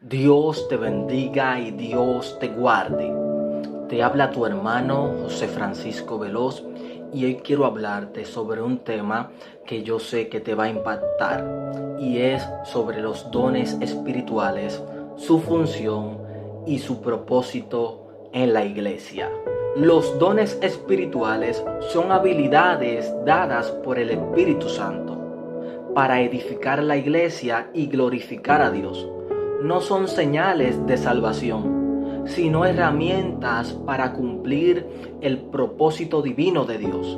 Dios te bendiga y Dios te guarde. Te habla tu hermano José Francisco Veloz y hoy quiero hablarte sobre un tema que yo sé que te va a impactar y es sobre los dones espirituales, su función y su propósito en la iglesia. Los dones espirituales son habilidades dadas por el Espíritu Santo para edificar la iglesia y glorificar a Dios. No son señales de salvación, sino herramientas para cumplir el propósito divino de Dios.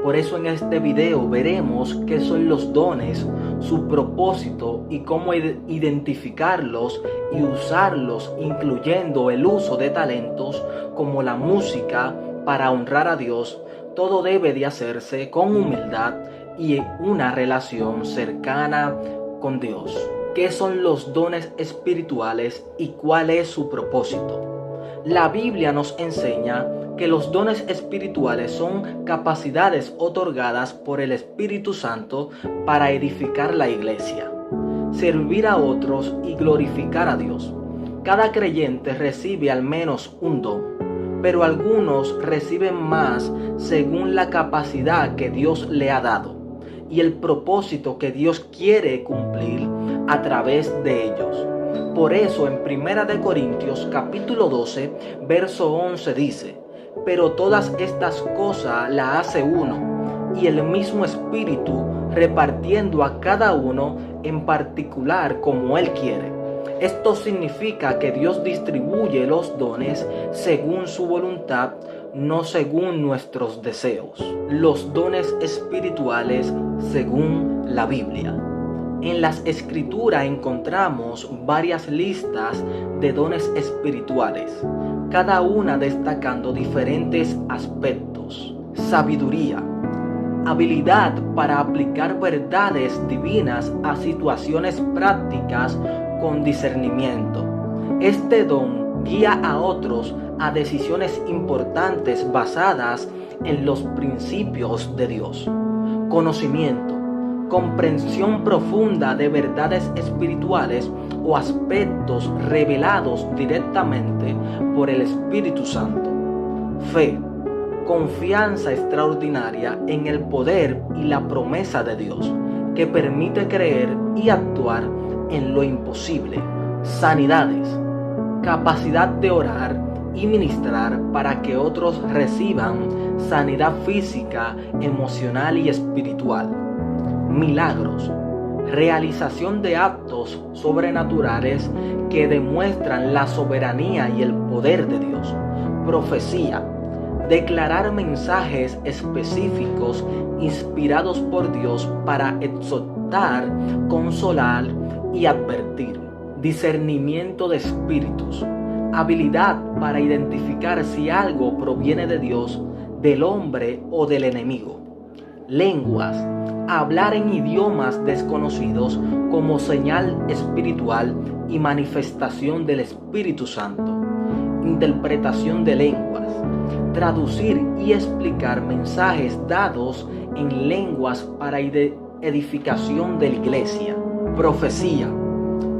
Por eso en este video veremos qué son los dones, su propósito y cómo identificarlos y usarlos, incluyendo el uso de talentos como la música para honrar a Dios. Todo debe de hacerse con humildad y una relación cercana con Dios. ¿Qué son los dones espirituales y cuál es su propósito? La Biblia nos enseña que los dones espirituales son capacidades otorgadas por el Espíritu Santo para edificar la iglesia, servir a otros y glorificar a Dios. Cada creyente recibe al menos un don, pero algunos reciben más según la capacidad que Dios le ha dado y el propósito que Dios quiere cumplir a través de ellos. Por eso en 1 Corintios capítulo 12, verso 11 dice: pero todas estas cosas las hace uno, y el mismo Espíritu repartiendo a cada uno en particular como Él quiere. Esto significa que Dios distribuye los dones según su voluntad, no según nuestros deseos. Los dones espirituales según la Biblia. En las Escrituras encontramos varias listas de dones espirituales, cada una destacando diferentes aspectos. Sabiduría, habilidad para aplicar verdades divinas a situaciones prácticas con discernimiento. Este don guía a otros a decisiones importantes basadas en los principios de Dios. Conocimiento, comprensión profunda de verdades espirituales o aspectos revelados directamente por el Espíritu Santo. Fe, confianza extraordinaria en el poder y la promesa de Dios, que permite creer y actuar en lo imposible. Sanidades, capacidad de orar y ministrar para que otros reciban sanidad física, emocional y espiritual. Milagros, realización de actos sobrenaturales que demuestran la soberanía y el poder de Dios. Profecía, declarar mensajes específicos inspirados por Dios para exhortar, consolar y advertir. Discernimiento de espíritus, habilidad para identificar si algo proviene de Dios, del hombre o del enemigo. Lenguas, hablar en idiomas desconocidos como señal espiritual y manifestación del Espíritu Santo. Interpretación de lenguas, traducir y explicar mensajes dados en lenguas para edificación de la iglesia. Profecía,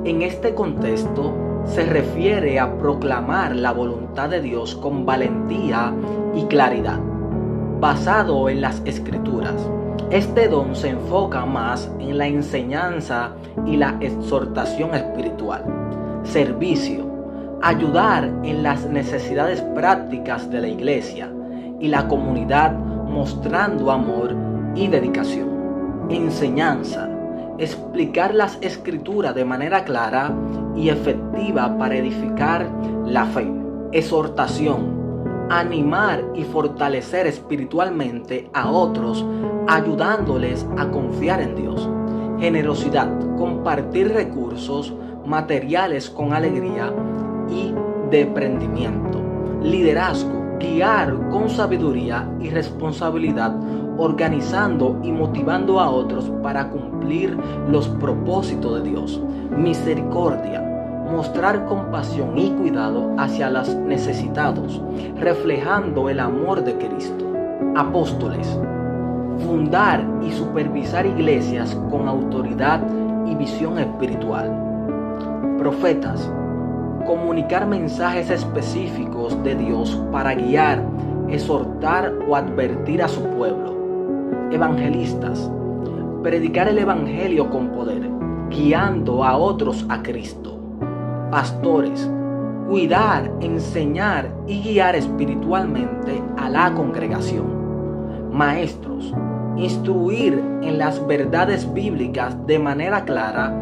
en este contexto se refiere a proclamar la voluntad de Dios con valentía y claridad, basado en las Escrituras. Este don se enfoca más en la enseñanza y la exhortación espiritual. Servicio, ayudar en las necesidades prácticas de la iglesia y la comunidad mostrando amor y dedicación. Enseñanza, explicar las Escrituras de manera clara y efectiva para edificar la fe. Exhortación, animar y fortalecer espiritualmente a otros, ayudándoles a confiar en Dios. Generosidad, compartir recursos materiales con alegría y desprendimiento. Liderazgo, guiar con sabiduría y responsabilidad, organizando y motivando a otros para cumplir los propósitos de Dios. Misericordia, mostrar compasión y cuidado hacia los necesitados, reflejando el amor de Cristo. Apóstoles, fundar y supervisar iglesias con autoridad y visión espiritual. Profetas. Comunicar mensajes específicos de Dios para guiar, exhortar o advertir a su pueblo. Evangelistas. Predicar el evangelio con poder, guiando a otros a Cristo. Pastores. Cuidar, enseñar y guiar espiritualmente a la congregación. Maestros. Instruir en las verdades bíblicas de manera clara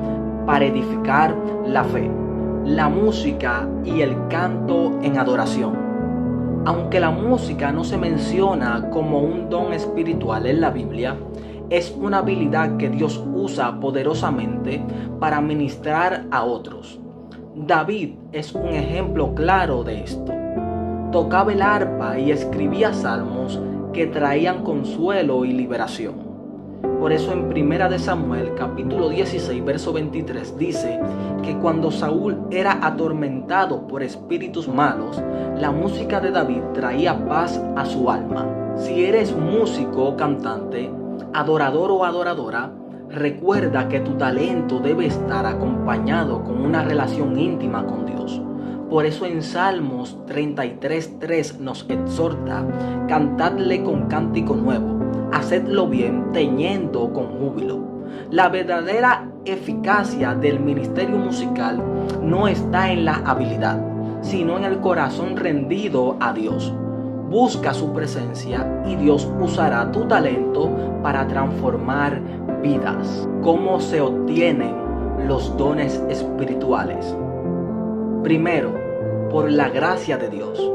para edificar la fe, la música y el canto en adoración. Aunque la música no se menciona como un don espiritual en la Biblia, es una habilidad que Dios usa poderosamente para ministrar a otros. David es un ejemplo claro de esto. Tocaba el arpa y escribía salmos que traían consuelo y liberación. Por eso en 1 de Samuel capítulo 16 verso 23 dice que cuando Saúl era atormentado por espíritus malos, la música de David traía paz a su alma. Si eres músico o cantante, adorador o adoradora, recuerda que tu talento debe estar acompañado con una relación íntima con Dios. Por eso en Salmos 33:3 nos exhorta: cantadle con cántico nuevo, hacedlo bien, tañendo con júbilo. La verdadera eficacia del ministerio musical no está en la habilidad, sino en el corazón rendido a Dios. Busca su presencia y Dios usará tu talento para transformar vidas. ¿Cómo se obtienen los dones espirituales? Primero, por la gracia de Dios.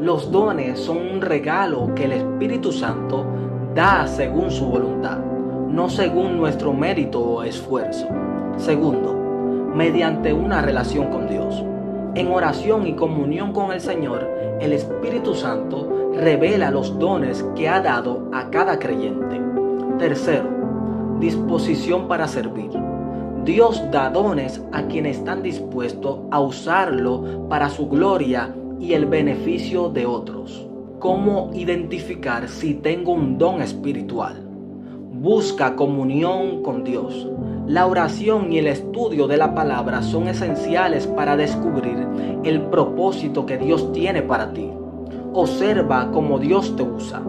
Los dones son un regalo que el Espíritu Santo da según su voluntad, no según nuestro mérito o esfuerzo. Segundo, mediante una relación con Dios. En oración y comunión con el Señor, el Espíritu Santo revela los dones que ha dado a cada creyente. Tercero, disposición para servir. Dios da dones a quienes están dispuestos a usarlo para su gloria y el beneficio de otros. ¿Cómo identificar si tengo un don espiritual? Busca comunión con Dios. La oración y el estudio de la palabra son esenciales para descubrir el propósito que Dios tiene para ti. Observa cómo Dios te usa.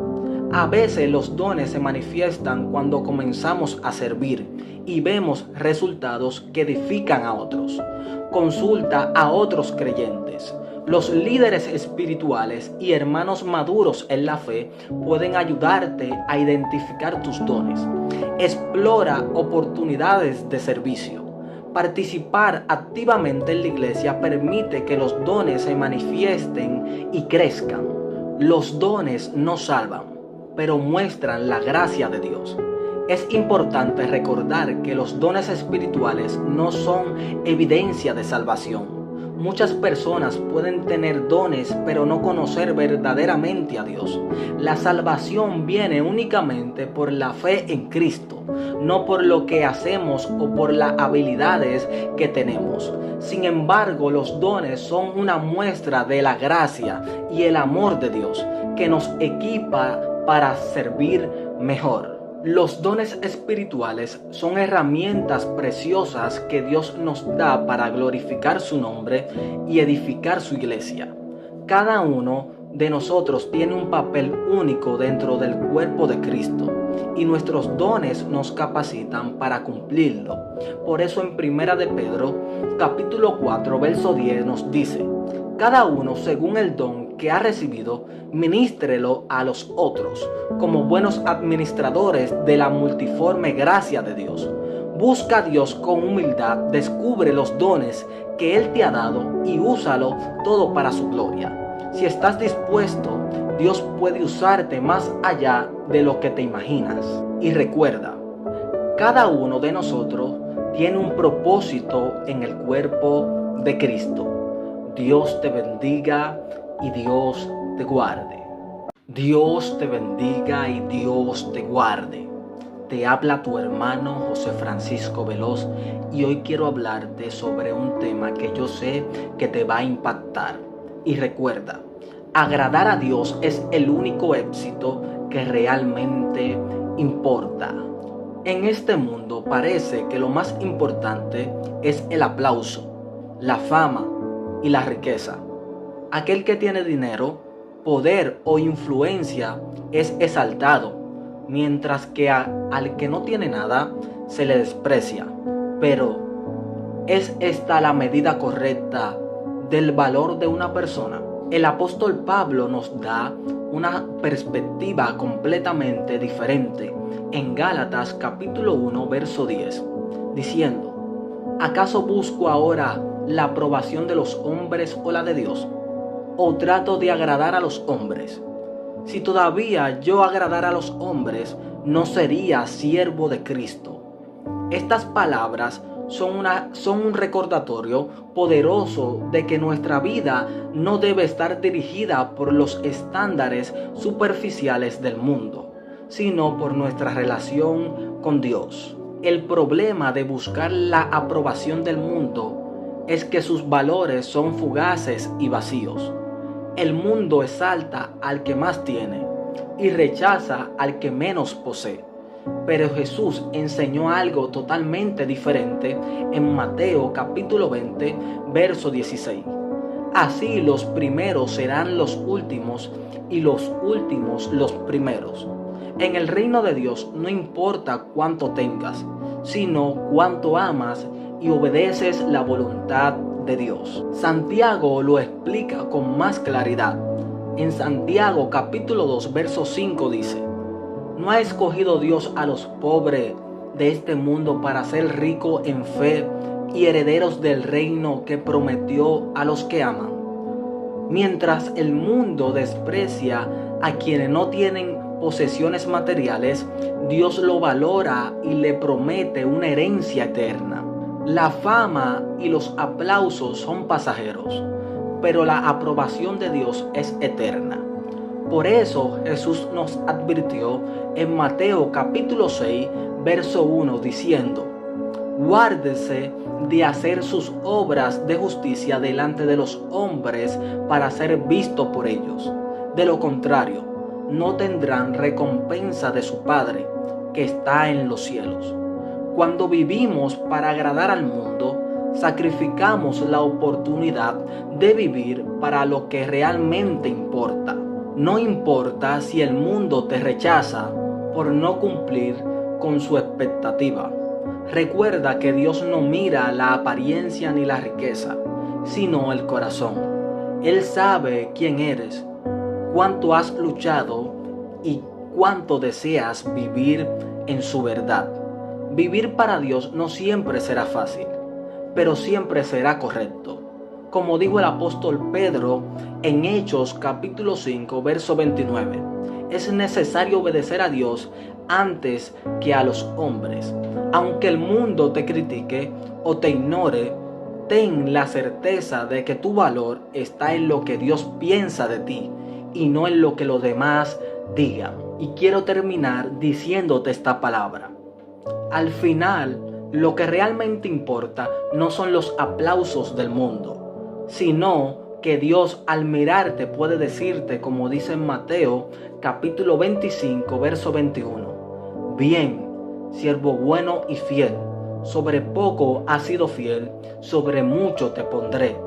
A veces los dones se manifiestan cuando comenzamos a servir y vemos resultados que edifican a otros. Consulta a otros creyentes. Los líderes espirituales y hermanos maduros en la fe pueden ayudarte a identificar tus dones. Explora oportunidades de servicio. Participar activamente en la iglesia permite que los dones se manifiesten y crezcan. Los dones no salvan, pero muestran la gracia de Dios. Es importante recordar que los dones espirituales no son evidencia de salvación. Muchas personas pueden tener dones pero no conocer verdaderamente a Dios. La salvación viene únicamente por la fe en Cristo, no por lo que hacemos o por las habilidades que tenemos. Sin embargo, los dones son una muestra de la gracia y el amor de Dios que nos equipa para servir mejor. Los dones espirituales son herramientas preciosas que Dios nos da para glorificar su nombre y edificar su iglesia. Cada uno de nosotros tiene un papel único dentro del cuerpo de Cristo y nuestros dones nos capacitan para cumplirlo. Por eso en 1 de Pedro, capítulo 4, verso 10 nos dice: cada uno según el don que ha recibido, ministrelo a los otros, como buenos administradores de la multiforme gracia de Dios. Busca a Dios con humildad, descubre los dones que Él te ha dado y úsalo todo para su gloria. Si estás dispuesto, Dios puede usarte más allá de lo que te imaginas. Y recuerda, cada uno de nosotros tiene un propósito en el cuerpo de Cristo. Dios te bendiga y Dios te guarde. Dios te bendiga y Dios te guarde. Te habla tu hermano José Francisco Veloz y hoy quiero hablarte sobre un tema que yo sé que te va a impactar. Y recuerda, agradar a Dios es el único éxito que realmente importa. En este mundo parece que lo más importante es el aplauso, la fama y la riqueza. Aquel que tiene dinero, poder o influencia es exaltado, mientras que al que no tiene nada se le desprecia. Pero, ¿es esta la medida correcta del valor de una persona? El apóstol Pablo nos da una perspectiva completamente diferente en Gálatas capítulo 1 verso 10, diciendo: ¿acaso busco ahora la aprobación de los hombres o la de Dios? ¿O trato de agradar a los hombres? Si todavía yo agradara a los hombres, no sería siervo de Cristo. Estas palabras son un recordatorio poderoso de que nuestra vida no debe estar dirigida por los estándares superficiales del mundo, sino por nuestra relación con Dios. El problema de buscar la aprobación del mundo es que sus valores son fugaces y vacíos. El mundo exalta al que más tiene y rechaza al que menos posee. Pero Jesús enseñó algo totalmente diferente en Mateo capítulo 20, verso 16. Así los primeros serán los últimos y los últimos los primeros. En el reino de Dios no importa cuánto tengas, sino cuánto amas y obedeces la voluntad de Dios. Santiago lo explica con más claridad. En Santiago capítulo 2, verso 5 dice: ¿no ha escogido Dios a los pobres de este mundo para ser ricos en fe y herederos del reino que prometió a los que aman? Mientras el mundo desprecia a quienes no tienen posesiones materiales, Dios lo valora y le promete una herencia eterna. La fama y los aplausos son pasajeros, pero la aprobación de Dios es eterna. Por eso Jesús nos advirtió en Mateo capítulo 6, verso 1, diciendo: guárdese de hacer sus obras de justicia delante de los hombres para ser visto por ellos. De lo contrario, no tendrán recompensa de su Padre que está en los cielos. Cuando vivimos para agradar al mundo, sacrificamos la oportunidad de vivir para lo que realmente importa. No importa si el mundo te rechaza por no cumplir con su expectativa. Recuerda que Dios no mira la apariencia ni la riqueza, sino el corazón. Él sabe quién eres, cuánto has luchado y cuánto deseas vivir en su verdad. Vivir para Dios no siempre será fácil, pero siempre será correcto. Como dijo el apóstol Pedro en Hechos capítulo 5, verso 29, es necesario obedecer a Dios antes que a los hombres. Aunque el mundo te critique o te ignore, ten la certeza de que tu valor está en lo que Dios piensa de ti y no en lo que los demás digan. Y quiero terminar diciéndote esta palabra. Al final, lo que realmente importa no son los aplausos del mundo, sino que Dios al mirarte puede decirte, como dice en Mateo capítulo 25, verso 21, bien, siervo bueno y fiel, sobre poco has sido fiel, sobre mucho te pondré.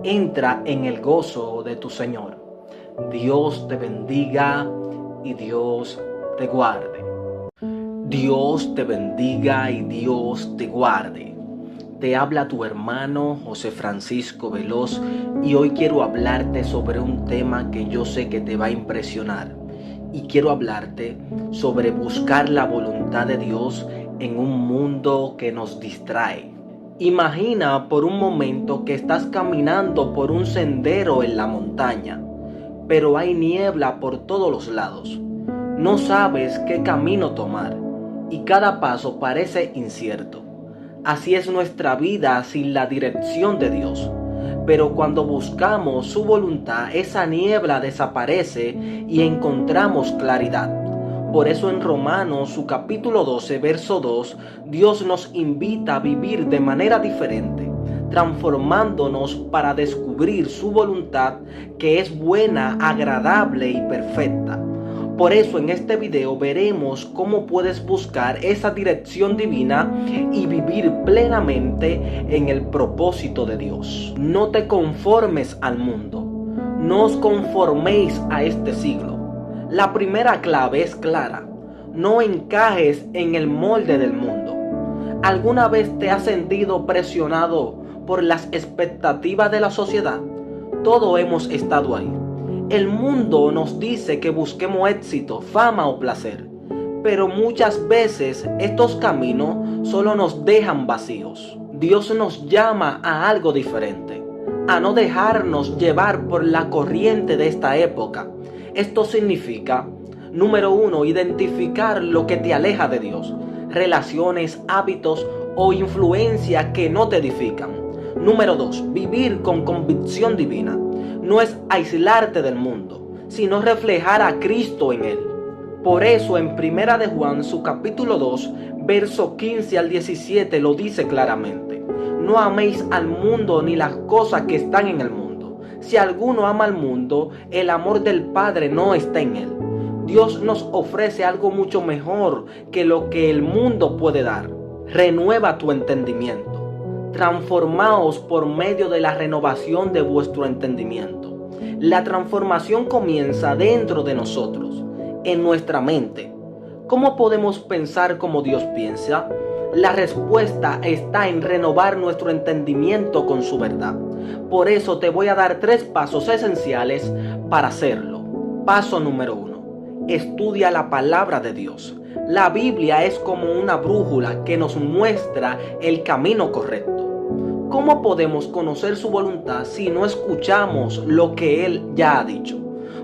Entra en el gozo de tu Señor. Dios te bendiga y Dios te guarde. Dios te bendiga y Dios te guarde. Te habla tu hermano José Francisco Veloz y hoy quiero hablarte sobre un tema que yo sé que te va a impresionar. Y quiero hablarte sobre buscar la voluntad de Dios en un mundo que nos distrae. Imagina por un momento que estás caminando por un sendero en la montaña, pero hay niebla por todos los lados. No sabes qué camino tomar y cada paso parece incierto. Así es nuestra vida sin la dirección de Dios. Pero cuando buscamos su voluntad, esa niebla desaparece y encontramos claridad. Por eso en Romanos, su capítulo 12, verso 2, Dios nos invita a vivir de manera diferente, transformándonos para descubrir su voluntad que es buena, agradable y perfecta. Por eso en este video veremos cómo puedes buscar esa dirección divina y vivir plenamente en el propósito de Dios. No te conformes al mundo, no os conforméis a este siglo. La primera clave es clara: no encajes en el molde del mundo. ¿Alguna vez te has sentido presionado por las expectativas de la sociedad? Todos hemos estado ahí. El mundo nos dice que busquemos éxito, fama o placer, pero muchas veces estos caminos solo nos dejan vacíos. Dios nos llama a algo diferente, a no dejarnos llevar por la corriente de esta época. Esto significa, número 1, identificar lo que te aleja de Dios, relaciones, hábitos o influencias que no te edifican. Número 2, vivir con convicción divina. No es aislarte del mundo, sino reflejar a Cristo en él. Por eso en Primera de Juan, su capítulo 2, verso 15 al 17 lo dice claramente: no améis al mundo ni las cosas que están en el mundo. Si alguno ama al mundo, el amor del Padre no está en él. Dios nos ofrece algo mucho mejor que lo que el mundo puede dar. Renueva tu entendimiento. Transformaos por medio de la renovación de vuestro entendimiento. La transformación comienza dentro de nosotros, en nuestra mente. ¿Cómo podemos pensar como Dios piensa? La respuesta está en renovar nuestro entendimiento con su verdad. Por eso te voy a dar 3 pasos esenciales para hacerlo. Paso número 1. Estudia la palabra de Dios. La Biblia es como una brújula que nos muestra el camino correcto. ¿Cómo podemos conocer su voluntad si no escuchamos lo que Él ya ha dicho?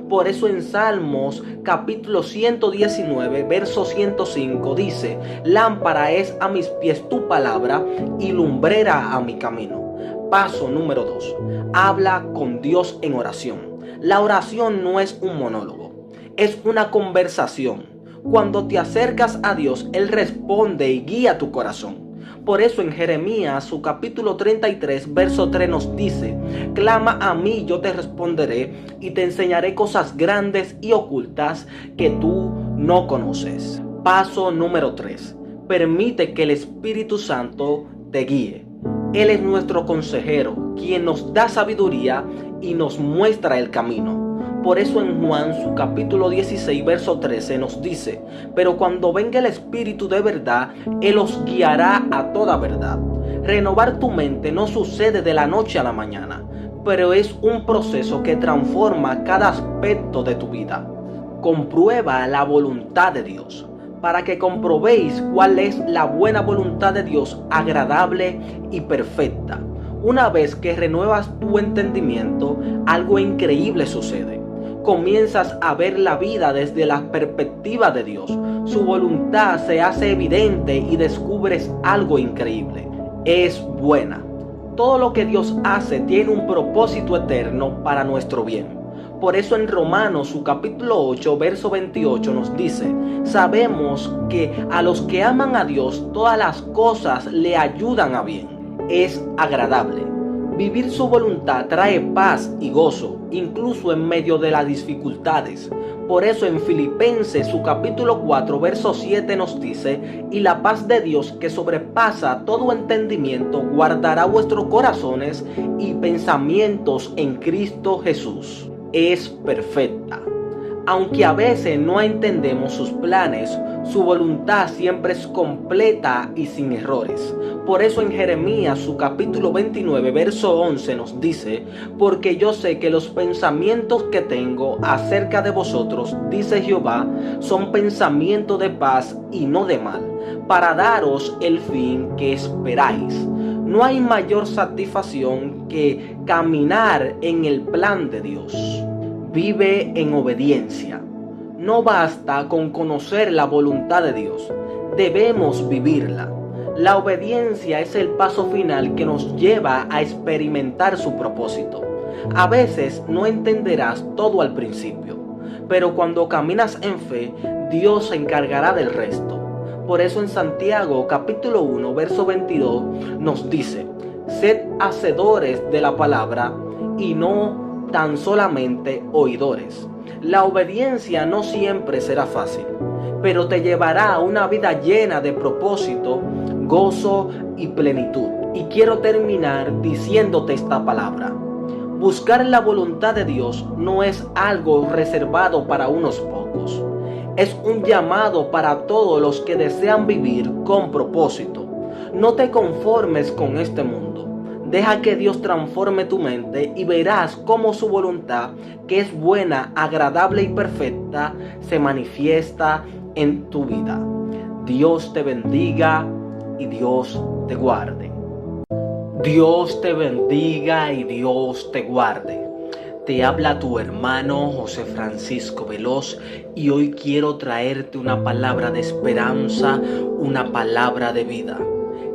Por eso en Salmos capítulo 119, verso 105 dice: lámpara es a mis pies tu palabra y lumbrera a mi camino. Paso número 2. Habla con Dios en oración. La oración no es un monólogo, es una conversación. Cuando te acercas a Dios, Él responde y guía tu corazón. Por eso en Jeremías, su capítulo 33, verso 3 nos dice: clama a mí, yo te responderé y te enseñaré cosas grandes y ocultas que tú no conoces. Paso número 3. Permite que el Espíritu Santo te guíe. Él es nuestro consejero, quien nos da sabiduría y nos muestra el camino. Por eso en Juan, su capítulo 16, verso 13 nos dice: pero cuando venga el Espíritu de verdad, Él os guiará a toda verdad. Renovar tu mente no sucede de la noche a la mañana, pero es un proceso que transforma cada aspecto de tu vida. Comprueba la voluntad de Dios, para que comprobéis cuál es la buena voluntad de Dios, agradable y perfecta. Una vez que renuevas tu entendimiento, algo increíble sucede. Comienzas a ver la vida desde la perspectiva de Dios. Su voluntad se hace evidente y descubres algo increíble. Es buena. Todo lo que Dios hace tiene un propósito eterno para nuestro bien. Por eso en Romanos, su capítulo 8, verso 28 nos dice: sabemos que a los que aman a Dios todas las cosas le ayudan a bien. Es agradable. Vivir su voluntad trae paz y gozo, incluso en medio de las dificultades. Por eso en Filipenses, su capítulo 4, verso 7 nos dice: y la paz de Dios, que sobrepasa todo entendimiento, guardará vuestros corazones y pensamientos en Cristo Jesús. Es perfecta. Aunque a veces no entendemos sus planes, su voluntad siempre es completa y sin errores. Por eso en Jeremías, su capítulo 29, verso 11 nos dice: porque yo sé que los pensamientos que tengo acerca de vosotros, dice Jehová, son pensamientos de paz y no de mal, para daros el fin que esperáis. No hay mayor satisfacción que caminar en el plan de Dios. Vive en obediencia. No basta con conocer la voluntad de Dios, debemos vivirla. La obediencia es el paso final que nos lleva a experimentar su propósito. A veces no entenderás todo al principio, pero cuando caminas en fe, Dios se encargará del resto. Por eso en Santiago capítulo 1, verso 22 nos dice: sed hacedores de la palabra y no tan solamente oidores, La obediencia no siempre será fácil, pero te llevará a una vida llena de propósito, gozo y plenitud. Y quiero terminar diciéndote esta palabra. Buscar la voluntad de Dios no es algo reservado para unos pocos. Es un llamado para todos los que desean vivir con propósito. No te conformes con este mundo. Deja que Dios transforme tu mente y verás cómo su voluntad, que es buena, agradable y perfecta, se manifiesta en tu vida. Dios te bendiga y Dios te guarde. Dios te bendiga y Dios te guarde. Te habla tu hermano José Francisco Veloz y hoy quiero traerte una palabra de esperanza, una palabra de vida.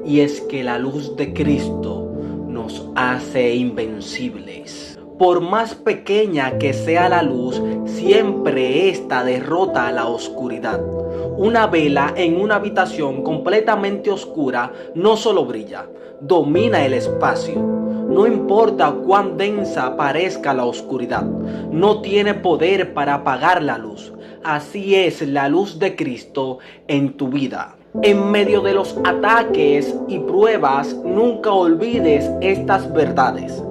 Y es que la luz de Cristo nos hace invencibles. Por más pequeña que sea la luz, siempre esta derrota a la oscuridad. Una vela en una habitación completamente oscura no solo brilla, domina el espacio. No importa cuán densa parezca la oscuridad, no tiene poder para apagar la luz. Así es la luz de Cristo en tu vida. En medio de los ataques y pruebas, nunca olvides estas verdades.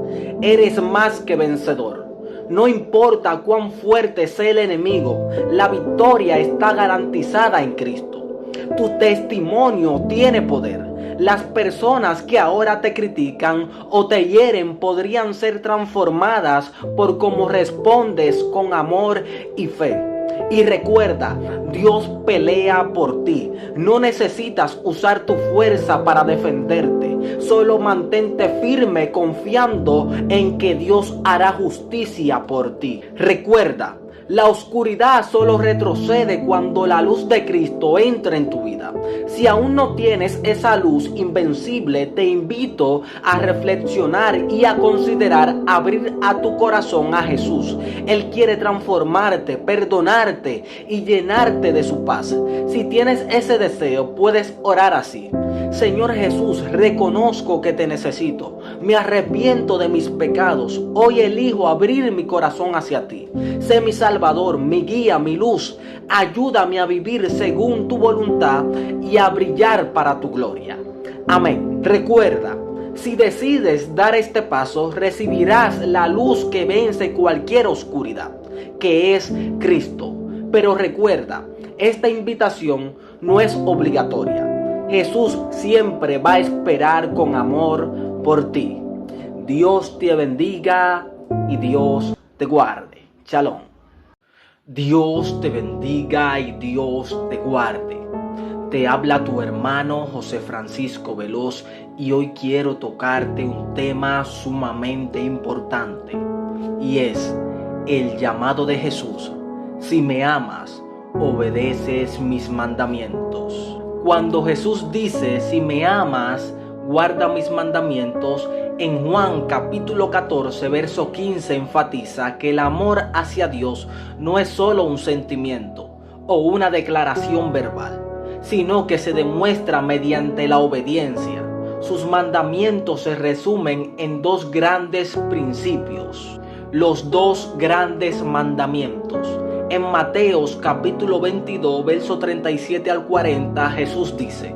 Eres más que vencedor. No importa cuán fuerte sea el enemigo, la victoria está garantizada en Cristo. Tu testimonio tiene poder. Las personas que ahora te critican o te hieren podrían ser transformadas por cómo respondes con amor y fe. Y recuerda, Dios pelea por ti. No necesitas usar tu fuerza para defenderte. Solo mantente firme confiando en que Dios hará justicia por ti. Recuerda, la oscuridad solo retrocede cuando la luz de Cristo entra en tu vida. Si aún no tienes esa luz invencible, te invito a reflexionar y a considerar abrir a tu corazón a Jesús. Él quiere transformarte, perdonarte y llenarte de su paz. Si tienes ese deseo, puedes orar así. Señor Jesús, reconozco que te necesito. Me arrepiento de mis pecados. Hoy elijo abrir mi corazón hacia ti. Sé mi Salvador, mi guía, mi luz. Ayúdame a vivir según tu voluntad y a brillar para tu gloria. Amén. Recuerda, si decides dar este paso, recibirás la luz que vence cualquier oscuridad, que es Cristo. Pero recuerda, esta invitación no es obligatoria. Jesús siempre va a esperar con amor por ti. Dios te bendiga y Dios te guarde. Shalom. Dios te bendiga y Dios te guarde. Te habla tu hermano José Francisco Veloz y hoy quiero tocarte un tema sumamente importante y es el llamado de Jesús. Si me amas, obedeces mis mandamientos. Cuando Jesús dice, si me amas, guarda mis mandamientos, en Juan capítulo 14, verso 15 enfatiza que el amor hacia Dios no es solo un sentimiento o una declaración verbal, sino que se demuestra mediante la obediencia. Sus mandamientos se resumen en dos grandes principios, los dos grandes mandamientos. En Mateos capítulo 22, verso 37 al 40, Jesús dice,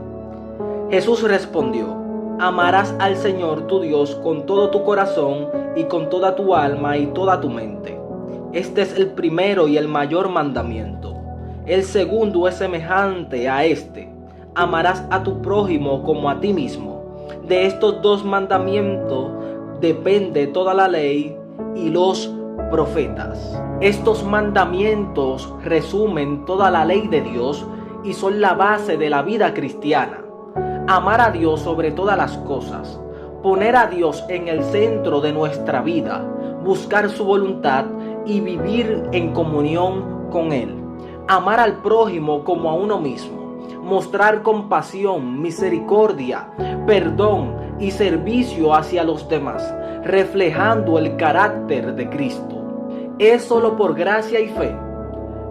Jesús respondió, amarás al Señor tu Dios con todo tu corazón y con toda tu alma y toda tu mente. Este es el primero y el mayor mandamiento. El segundo es semejante a este, amarás a tu prójimo como a ti mismo. De estos dos mandamientos depende toda la ley y los profetas. Estos mandamientos resumen toda la ley de Dios y son la base de la vida cristiana. Amar a Dios sobre todas las cosas, poner a Dios en el centro de nuestra vida, buscar su voluntad y vivir en comunión con Él. Amar al prójimo como a uno mismo, mostrar compasión, misericordia, perdón y servicio hacia los demás, reflejando el carácter de Cristo. Es solo por gracia y fe.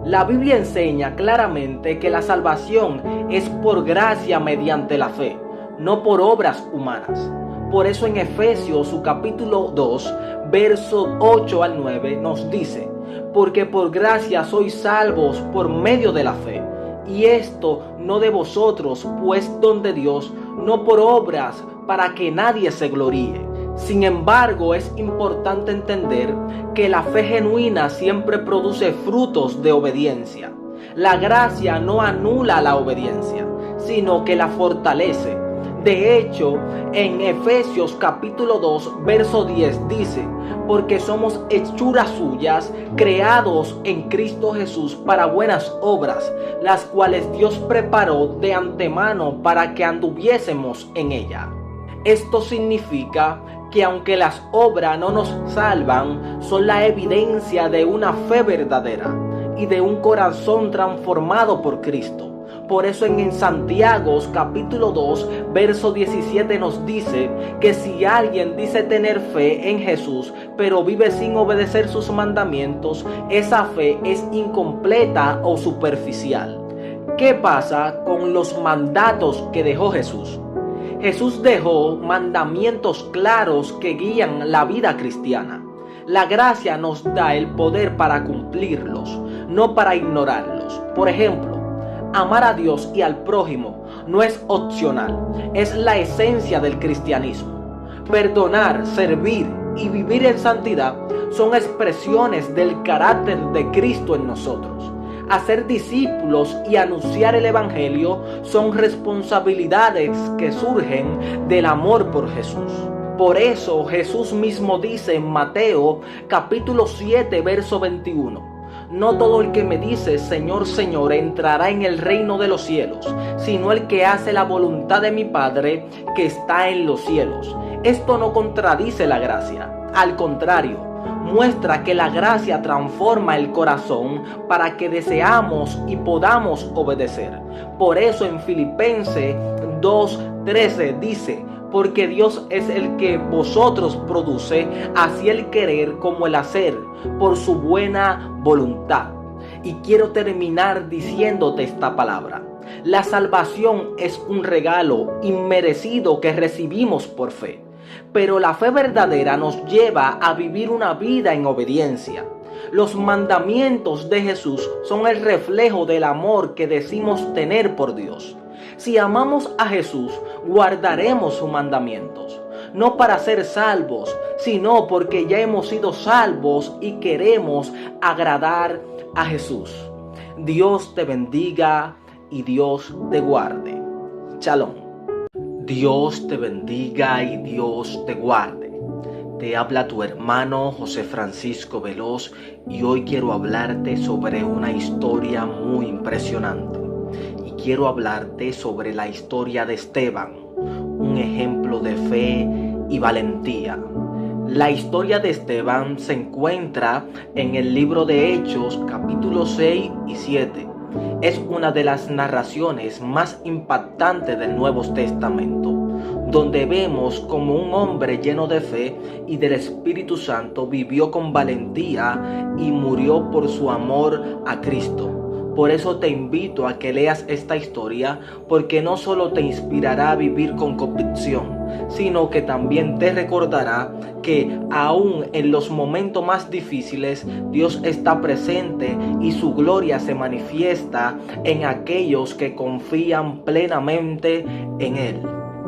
La Biblia enseña claramente que la salvación es por gracia mediante la fe, no por obras humanas. Por eso en Efesios su capítulo 2, verso 8 al 9 nos dice, porque por gracia sois salvos por medio de la fe. Y esto no de vosotros, pues don de Dios, no por obras, para que nadie se gloríe. Sin embargo, es importante entender que la fe genuina siempre produce frutos de obediencia. La gracia no anula la obediencia, sino que la fortalece. De hecho, en Efesios capítulo 2, verso 10 dice: porque somos hechuras suyas, creados en Cristo Jesús para buenas obras, las cuales Dios preparó de antemano para que anduviésemos en ella. Esto significa que aunque las obras no nos salvan, son la evidencia de una fe verdadera y de un corazón transformado por Cristo. Por eso en Santiago capítulo 2 verso 17 nos dice que si alguien dice tener fe en Jesús pero vive sin obedecer sus mandamientos, esa fe es incompleta o superficial. ¿Qué pasa con los mandatos que dejó Jesús? Jesús dejó mandamientos claros que guían la vida cristiana. La gracia nos da el poder para cumplirlos, no para ignorarlos. Por ejemplo, amar a Dios y al prójimo no es opcional, es la esencia del cristianismo. Perdonar, servir y vivir en santidad son expresiones del carácter de Cristo en nosotros. Hacer discípulos y anunciar el Evangelio son responsabilidades que surgen del amor por Jesús. Por eso Jesús mismo dice en Mateo capítulo 7 verso 21: no todo el que me dice Señor, Señor entrará en el reino de los cielos, sino el que hace la voluntad de mi Padre que está en los cielos. Esto no contradice la gracia, al contrario, muestra que la gracia transforma el corazón para que deseamos y podamos obedecer. Por eso en Filipenses 2:13 dice: porque Dios es el que vosotros produce, así el querer como el hacer, por su buena voluntad. Y quiero terminar diciéndote esta palabra: la salvación es un regalo inmerecido que recibimos por fe. Pero la fe verdadera nos lleva a vivir una vida en obediencia. Los mandamientos de Jesús son el reflejo del amor que decimos tener por Dios. Si amamos a Jesús, guardaremos sus mandamientos, no para ser salvos, sino porque ya hemos sido salvos y queremos agradar a Jesús. Dios te bendiga y Dios te guarde. Shalom. Dios te bendiga y Dios te guarde. Te habla tu hermano José Francisco Veloz y hoy quiero hablarte sobre una historia muy impresionante. Y quiero hablarte sobre la historia de Esteban, un ejemplo de fe y valentía. La historia de Esteban se encuentra en el libro de Hechos capítulos 6 y 7. Es una de las narraciones más impactantes del Nuevo Testamento, donde vemos como un hombre lleno de fe y del Espíritu Santo vivió con valentía y murió por su amor a Cristo. Por eso te invito a que leas esta historia, porque no solo te inspirará a vivir con convicción, sino que también te recordará que aún en los momentos más difíciles Dios está presente y su gloria se manifiesta en aquellos que confían plenamente en Él.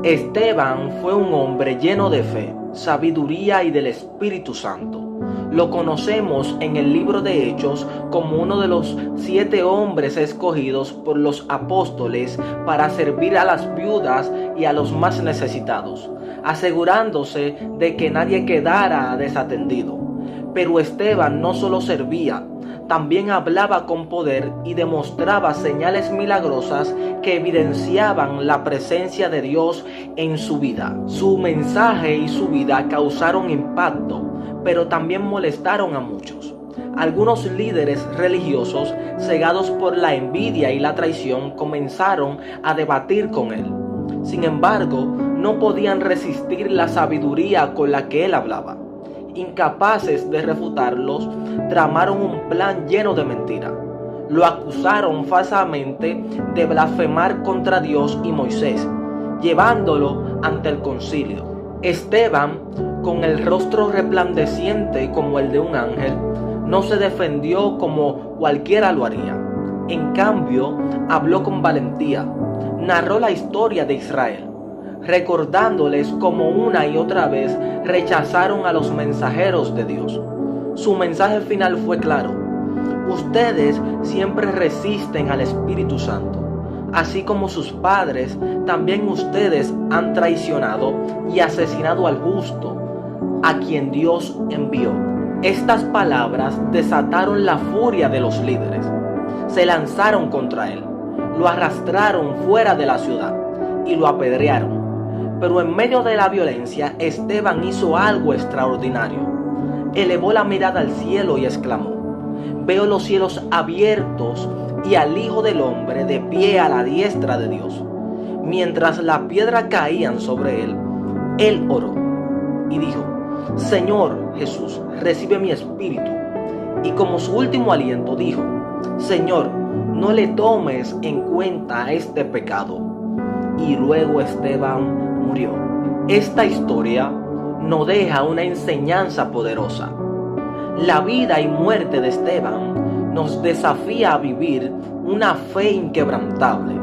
Esteban fue un hombre lleno de fe, sabiduría y del Espíritu Santo. Lo conocemos en el libro de Hechos como uno de los 7 hombres escogidos por los apóstoles para servir a las viudas y a los más necesitados, asegurándose de que nadie quedara desatendido. Pero Esteban no solo servía, también hablaba con poder y demostraba señales milagrosas que evidenciaban la presencia de Dios en su vida. Su mensaje y su vida causaron impacto, pero también molestaron a muchos. Algunos líderes religiosos, cegados por la envidia y la traición, comenzaron a debatir con él. Sin embargo, no podían resistir la sabiduría con la que él hablaba. Incapaces de refutarlos, tramaron un plan lleno de mentira. Lo acusaron falsamente de blasfemar contra Dios y Moisés, llevándolo ante el concilio. Esteban, con el rostro resplandeciente como el de un ángel, no se defendió como cualquiera lo haría. En cambio, habló con valentía, narró la historia de Israel, recordándoles cómo una y otra vez rechazaron a los mensajeros de Dios. Su mensaje final fue claro: ustedes siempre resisten al Espíritu Santo, así como sus padres, también ustedes han traicionado y asesinado al justo, a quien Dios envió. Estas palabras desataron la furia de los líderes. Se lanzaron contra él, lo arrastraron fuera de la ciudad y lo apedrearon. Pero en medio de la violencia, Esteban hizo algo extraordinario. Elevó la mirada al cielo y exclamó: veo los cielos abiertos y al Hijo del Hombre de pie a la diestra de Dios. Mientras las piedras caían sobre él, él oró y dijo: Señor Jesús, recibe mi espíritu. Y como su último aliento dijo: Señor, no le tomes en cuenta este pecado. Y luego Esteban murió. Esta historia nos deja una enseñanza poderosa. La vida y muerte de Esteban nos desafía a vivir una fe inquebrantable.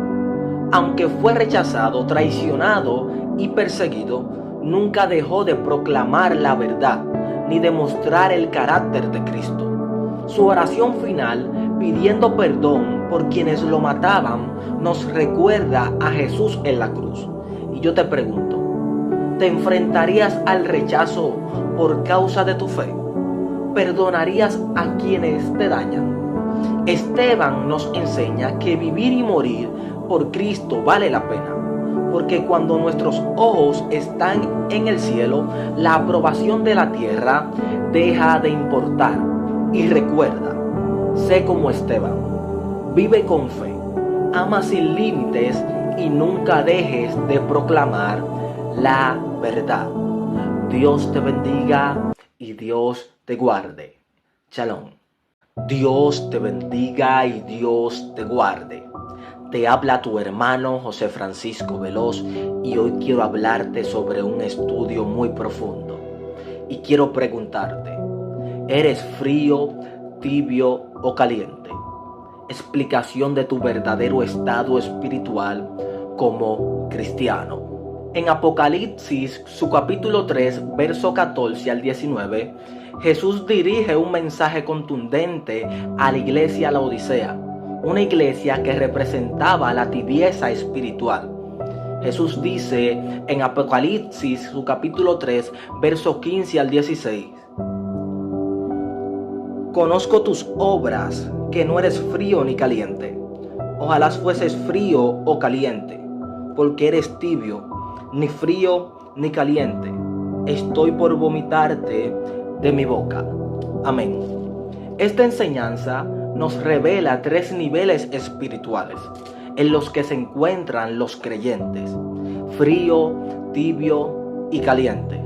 Aunque fue rechazado, traicionado y perseguido, nunca dejó de proclamar la verdad ni de mostrar el carácter de Cristo. Su oración final, pidiendo perdón por quienes lo mataban, nos recuerda a Jesús en la cruz. Y yo te pregunto, ¿te enfrentarías al rechazo por causa de tu fe? ¿Perdonarías a quienes te dañan? Esteban nos enseña que vivir y morir por Cristo vale la pena, porque cuando nuestros ojos están en el cielo, la aprobación de la tierra deja de importar. Y recuerda, sé como Esteban, vive con fe, ama sin límites y nunca dejes de proclamar la verdad. Dios te bendiga y Dios te guarde. Shalom. Dios te bendiga y Dios te guarde. Te habla tu hermano José Francisco Veloz y hoy quiero hablarte sobre un estudio muy profundo. Y quiero preguntarte, ¿eres frío, tibio o caliente? Explicación de tu verdadero estado espiritual como cristiano. En Apocalipsis, su capítulo 3, verso 14 al 19, Jesús dirige un mensaje contundente a la iglesia Laodicea, una iglesia que representaba la tibieza espiritual. Jesús dice en Apocalipsis, su capítulo 3, verso 15 al 16, conozco tus obras, que no eres frío ni caliente. Ojalá fueses frío o caliente, porque eres tibio, ni frío ni caliente. Estoy por vomitarte de mi boca. Amén. Esta enseñanza nos revela 3 niveles espirituales en los que se encuentran los creyentes: frío, tibio y caliente.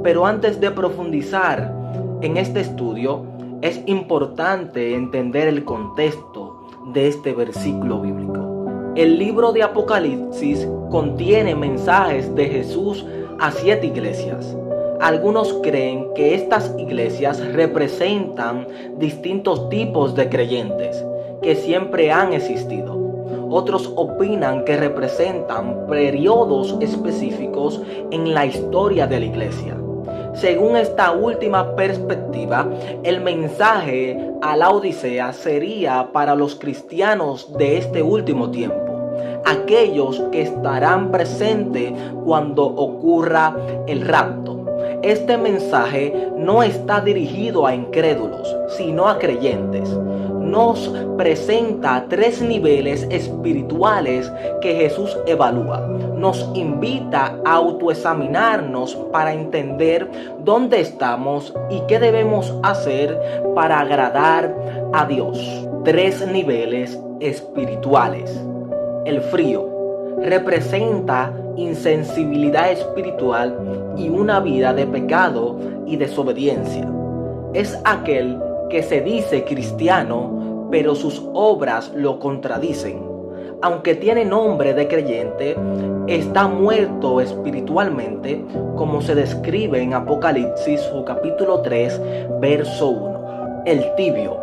Pero antes de profundizar en este estudio, es importante entender el contexto de este versículo bíblico. El libro de Apocalipsis contiene mensajes de Jesús a 7 iglesias. Algunos creen que estas iglesias representan distintos tipos de creyentes que siempre han existido. Otros opinan que representan periodos específicos en la historia de la iglesia. Según esta última perspectiva, el mensaje a la Odisea sería para los cristianos de este último tiempo, aquellos que estarán presentes cuando ocurra el rapto. Este mensaje no está dirigido a incrédulos, sino a creyentes. Nos presenta 3 niveles espirituales que Jesús evalúa. Nos invita a autoexaminarnos para entender dónde estamos y qué debemos hacer para agradar a Dios. 3 niveles espirituales. El frío representa insensibilidad espiritual y una vida de pecado y desobediencia. Es aquel que se dice cristiano, pero sus obras lo contradicen. aunque tiene nombre de creyente, está muerto espiritualmente, como se describe en Apocalipsis, su capítulo 3, verso 1. El tibio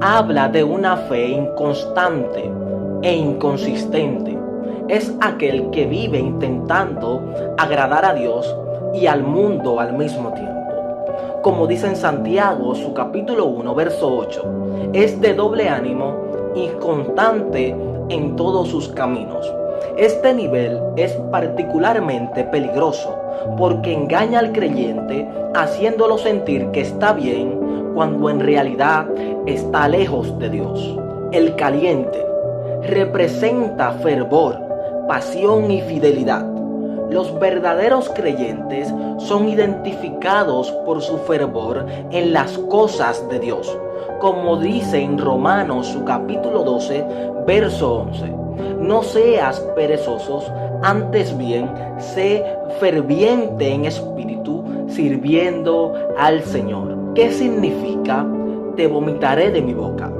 habla de una fe inconstante e inconsistente. Es aquel que vive intentando agradar a Dios y al mundo al mismo tiempo. Como dice en Santiago, su capítulo 1, verso 8, es de doble ánimo, inconstante en todos sus caminos. Este nivel es particularmente peligroso porque engaña al creyente haciéndolo sentir que está bien cuando en realidad está lejos de Dios. El caliente representa fervor, pasión y fidelidad. Los verdaderos creyentes son identificados por su fervor en las cosas de Dios, como dice en Romanos su capítulo 12, verso 11. No seas perezosos, antes bien, sé ferviente en espíritu, sirviendo al Señor. ¿Qué significa? Te vomitaré de mi boca.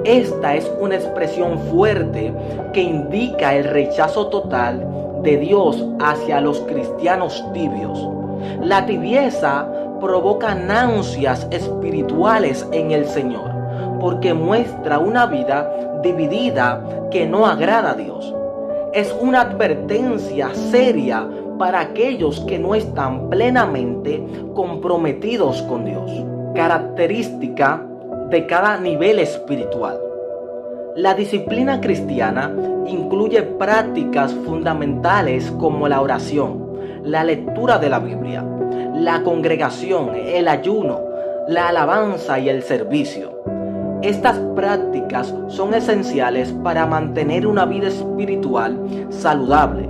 Esta es una expresión fuerte que indica el rechazo total de Dios hacia los cristianos tibios. La tibieza provoca náuseas espirituales en el Señor, porque muestra una vida dividida que no agrada a Dios. Es una advertencia seria para aquellos que no están plenamente comprometidos con Dios. Característica de cada nivel espiritual. La disciplina cristiana incluye prácticas fundamentales como la oración, la lectura de la Biblia, la congregación, el ayuno, la alabanza y el servicio. Estas prácticas son esenciales para mantener una vida espiritual saludable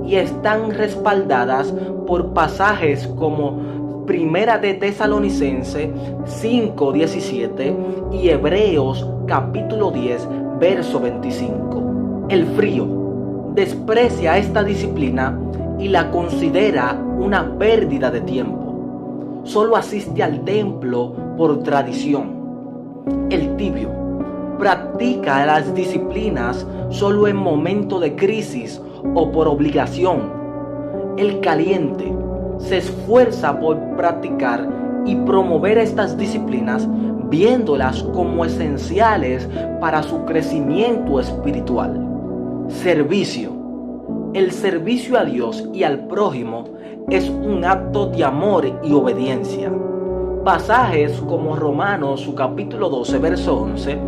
y están respaldadas por pasajes como Primera de Tesalonicenses 5:17 y Hebreos capítulo 10, verso 25. El frío desprecia esta disciplina y la considera una pérdida de tiempo. Solo asiste al templo por tradición. El tibio practica las disciplinas solo en momentos de crisis o por obligación. El caliente se esfuerza por practicar y promover estas disciplinas, viéndolas como esenciales para su crecimiento espiritual. Servicio. El servicio a Dios y al prójimo es un acto de amor y obediencia. Pasajes como Romanos su capítulo 12, verso 11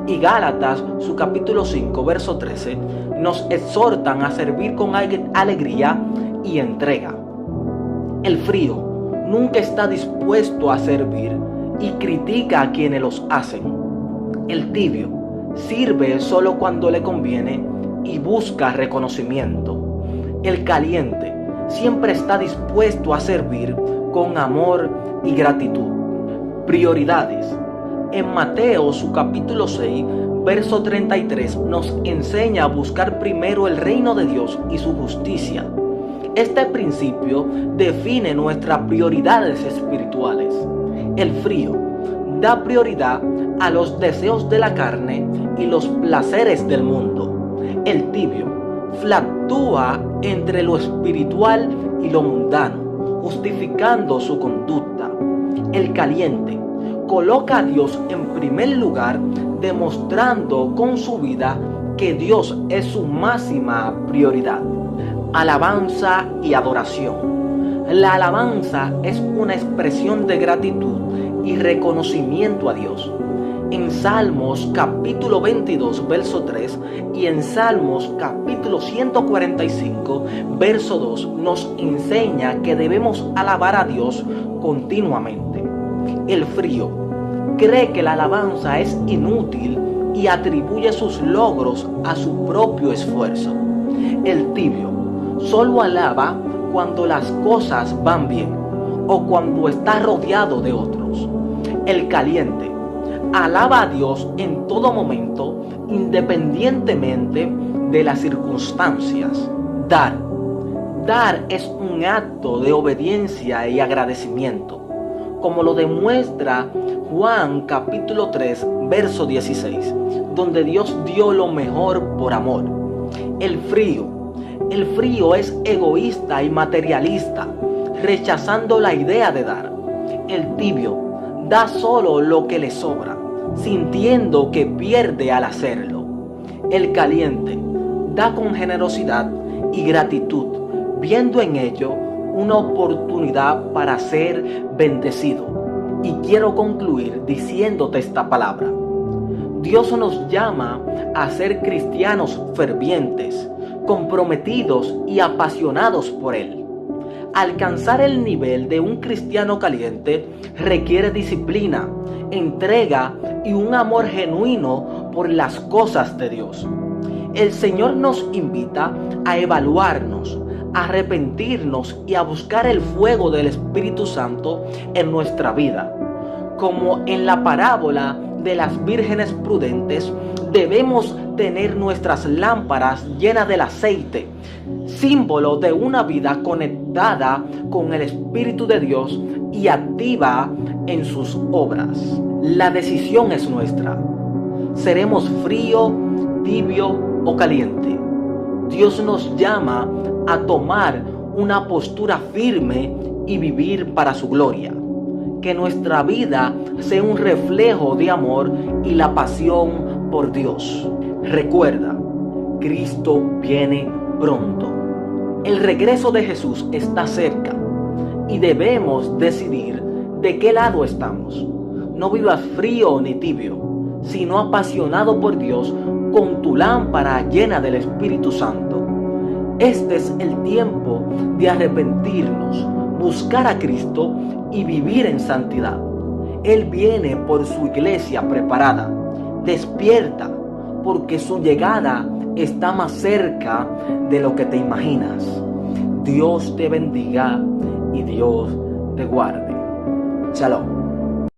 y Gálatas su capítulo 5, verso 13 nos exhortan a servir con alegría y entrega. El frío nunca está dispuesto a servir y critica a quienes los hacen. El tibio sirve solo cuando le conviene y busca reconocimiento. El caliente siempre está dispuesto a servir con amor y gratitud. Prioridades. En Mateo su capítulo 6, verso 33 nos enseña a buscar primero el reino de Dios y su justicia. Este principio define nuestras prioridades espirituales. El frío da prioridad a los deseos de la carne y los placeres del mundo. El tibio fluctúa entre lo espiritual y lo mundano, justificando su conducta. El caliente coloca a Dios en primer lugar, demostrando con su vida que Dios es su máxima prioridad. Alabanza y adoración. La alabanza es una expresión de gratitud y reconocimiento a Dios. En Salmos capítulo 22, verso 3 y en Salmos capítulo 145, verso 2 nos enseña que debemos alabar a Dios continuamente. El frío cree que la alabanza es inútil y atribuye sus logros a su propio esfuerzo. El tibio solo alaba cuando las cosas van bien o cuando está rodeado de otros. El caliente alaba a Dios en todo momento, independientemente de las circunstancias. Dar es un acto de obediencia y agradecimiento, como lo demuestra Juan capítulo 3, verso 16. donde Dios dio lo mejor por amor. El frío es egoísta y materialista, rechazando la idea de dar. El tibio da solo lo que le sobra, sintiendo que pierde al hacerlo. El caliente da con generosidad y gratitud, viendo en ello una oportunidad para ser bendecido. Y quiero concluir diciéndote esta palabra. Dios nos llama a ser cristianos fervientes, comprometidos y apasionados por Él. Alcanzar el nivel de un cristiano caliente requiere disciplina, entrega y un amor genuino por las cosas de Dios. El Señor nos invita a evaluarnos, a arrepentirnos y a buscar el fuego del Espíritu Santo en nuestra vida. Como en la parábola de las vírgenes prudentes, debemos tener nuestras lámparas llenas del aceite, símbolo de una vida conectada con el Espíritu de Dios y activa en sus obras. La decisión es nuestra. ¿Seremos frío, tibio o caliente? Dios nos llama a tomar una postura firme y vivir para su gloria. Que nuestra vida sea un reflejo de amor y la pasión por Dios. Recuerda, Cristo viene pronto. El regreso de Jesús está cerca y debemos decidir de qué lado estamos. No vivas frío ni tibio, sino apasionado por Dios con tu lámpara llena del Espíritu Santo. Este es el tiempo de arrepentirnos, buscar a Cristo y vivir en santidad. Él viene por su iglesia preparada. Despierta, porque su llegada está más cerca de lo que te imaginas. Dios te bendiga y Dios te guarde. Shalom.